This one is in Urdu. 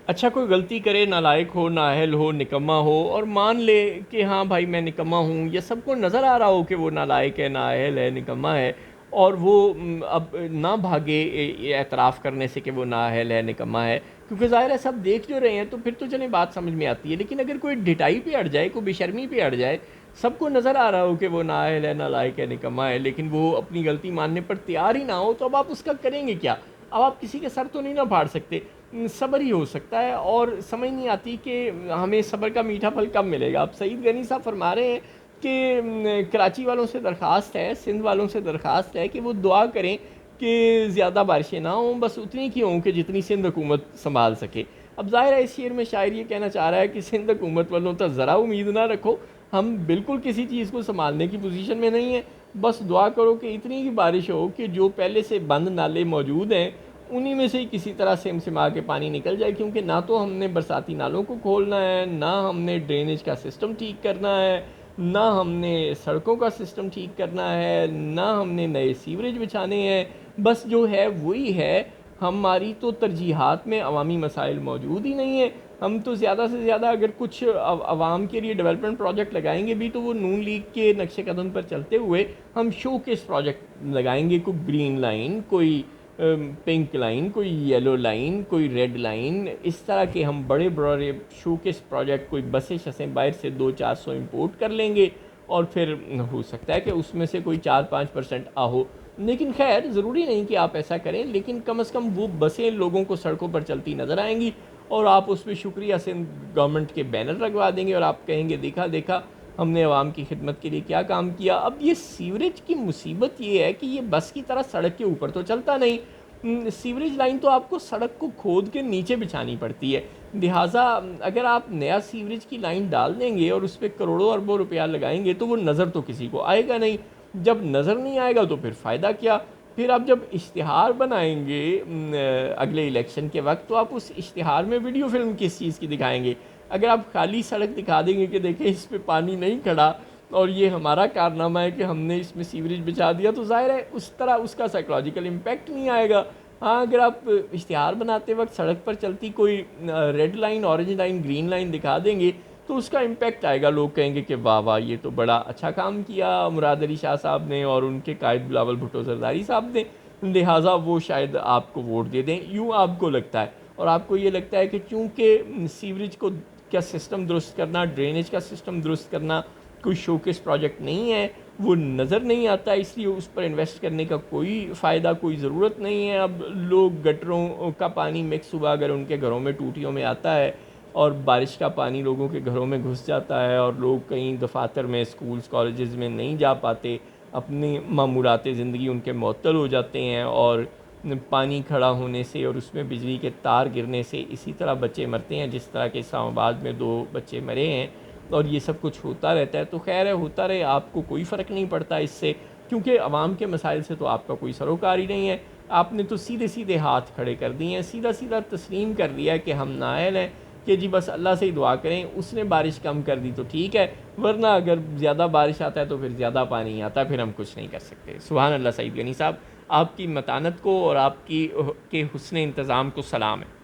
اچھا کوئی غلطی کرے، نالائق ہو، نااہل ہو، نکما ہو، اور مان لے کہ ہاں بھائی میں نکما ہوں، یا سب کو نظر آ رہا ہو کہ وہ نالائق ہے، نااہل ہے، نکما ہے، اور وہ اب نہ بھاگے اعتراف کرنے سے کہ وہ نااہل ہے، نکما ہے، کیونکہ ظاہر ہے سب دیکھ جو رہے ہیں، تو پھر تو چلیں بات سمجھ میں آتی ہے۔ لیکن اگر کوئی ڈٹائی پہ اڑ جائے، کوئی بے شرمی پہ اڑ جائے، سب کو نظر آ رہا ہو کہ وہ نااہل ہے، نالائق ہے، نکما ہے، لیکن وہ اپنی غلطی ماننے پر تیار ہی نہ ہو، تو اب آپ اس کا کریں گے کیا؟ اب آپ کسی کے سر تو نہیں نہ پھاڑ سکتے، صبر ہی ہو سکتا ہے، اور سمجھ نہیں آتی کہ ہمیں صبر کا میٹھا پھل کب ملے گا۔ اب سعید غنی صاحب فرما رہے ہیں کہ کراچی والوں سے درخواست ہے، سندھ والوں سے درخواست ہے کہ وہ دعا کریں کہ زیادہ بارشیں نہ ہوں، بس اتنی کی ہوں کہ جتنی سندھ حکومت سنبھال سکے۔ اب ظاہر ہے اس شعر میں شاعر یہ کہنا چاہ رہا ہے کہ سندھ حکومت والوں تو ذرا امید نہ رکھو، ہم بالکل کسی چیز کو سنبھالنے کی پوزیشن میں نہیں ہیں، بس دعا کرو کہ اتنی کی بارش ہو کہ جو پہلے سے بند نالے موجود ہیں انہی میں سے ہی کسی طرح سمسما کے پانی نکل جائے، کیونکہ نہ تو ہم نے برساتی نالوں کو کھولنا ہے، نہ ہم نے ڈرینیج کا سسٹم ٹھیک کرنا ہے، نہ ہم نے سڑکوں کا سسٹم ٹھیک کرنا ہے، نہ ہم نے نئے سیوریج بچھانے ہیں، بس جو ہے وہی ہے۔ ہماری تو ترجیحات میں عوامی مسائل موجود ہی نہیں ہیں، ہم تو زیادہ سے زیادہ اگر کچھ عوام کے لیے ڈیولپمنٹ پروجیکٹ لگائیں گے بھی تو وہ نون لیگ کے نقش قدم پر چلتے ہوئے ہم شو کیس پروجیکٹ لگائیں گے، کوئی گرین لائن، کوئی پنک لائن، کوئی یلو لائن، کوئی ریڈ لائن، اس طرح کے ہم بڑے بڑے شو کیس پروجیکٹ، کوئی بسیں شسیں باہر سے 200-400 امپورٹ کر لیں گے، اور پھر ہو سکتا ہے کہ اس میں سے کوئی 4-5% ہو۔ لیکن خیر ضروری نہیں کہ آپ ایسا کریں، لیکن کم از کم وہ بسیں لوگوں کو سڑکوں پر چلتی نظر آئیں گی، اور آپ اس پہ شکریہ سندھ گورنمنٹ کے بینر لگوا دیں گے، اور آپ کہیں گے دیکھا دیکھا ہم نے عوام کی خدمت کے لیے کیا کام کیا۔ اب یہ سیوریج کی مصیبت یہ ہے کہ یہ بس کی طرح سڑک کے اوپر تو چلتا نہیں، سیوریج لائن تو آپ کو سڑک کو کھود کے نیچے بچھانی پڑتی ہے، لہٰذا اگر آپ نیا سیوریج کی لائن ڈال دیں گے اور اس پہ کروڑوں اربوں روپیہ لگائیں گے تو وہ نظر تو کسی کو آئے گا نہیں، جب نظر نہیں آئے گا تو پھر فائدہ کیا؟ پھر آپ جب اشتہار بنائیں گے اگلے الیکشن کے وقت، تو آپ اس اشتہار میں ویڈیو فلم کس چیز کی دکھائیں گے؟ اگر آپ خالی سڑک دکھا دیں گے کہ دیکھیں اس پہ پانی نہیں کھڑا اور یہ ہمارا کارنامہ ہے کہ ہم نے اس میں سیوریج بچھا دیا، تو ظاہر ہے اس طرح اس کا سائیکلوجیکل امپیکٹ نہیں آئے گا۔ ہاں اگر آپ اشتہار بناتے وقت سڑک پر چلتی کوئی red line, orange line, green line دکھا دیں گے تو اس کا امپیکٹ آئے گا، لوگ کہیں گے کہ واہ واہ یہ تو بڑا اچھا کام کیا مراد علی شاہ صاحب نے اور ان کے قائد بلاول بھٹو زرداری صاحب نے، لہٰذا وہ شاید آپ کو ووٹ دے دیں، یوں آپ کو لگتا ہے۔ اور آپ کو یہ لگتا ہے کہ چونکہ سیوریج کو کیا سسٹم درست کرنا، ڈرینیج کا سسٹم درست کرنا کوئی شوکیس پروجیکٹ نہیں ہے، وہ نظر نہیں آتا، اس لیے اس پر انویسٹ کرنے کا کوئی فائدہ، کوئی ضرورت نہیں ہے۔ اب لوگ گٹروں کا پانی مکس ہوا اگر ان کے گھروں میں ٹوٹیوں میں آتا ہے اور بارش کا پانی لوگوں کے گھروں میں گھس جاتا ہے، اور لوگ کہیں دفاتر میں، اسکولز کالجز میں نہیں جا پاتے، اپنی معمولات زندگی ان کے معطل ہو جاتے ہیں، اور پانی کھڑا ہونے سے اور اس میں بجلی کے تار گرنے سے اسی طرح بچے مرتے ہیں جس طرح کہ اسلام آباد میں 2 بچے مرے ہیں، اور یہ سب کچھ ہوتا رہتا ہے، تو خیر ہے ہوتا رہے، آپ کو کوئی فرق نہیں پڑتا اس سے، کیونکہ عوام کے مسائل سے تو آپ کا کوئی سروکار ہی نہیں ہے۔ آپ نے تو سیدھے سیدھے ہاتھ کھڑے کر دیے ہیں، سیدھا سیدھا تسلیم کر دیا ہے کہ ہم نااہل ہیں، کہ جی بس اللہ سے ہی دعا کریں، اس نے بارش کم کر دی تو ٹھیک ہے، ورنہ اگر زیادہ بارش آتا ہے تو پھر زیادہ پانی آتا ہے، پھر ہم کچھ نہیں کر سکتے۔ سبحان اللہ سعید غنی صاحب، آپ کی متانت کو اور آپ کی کے حسن انتظام کو سلام ہے۔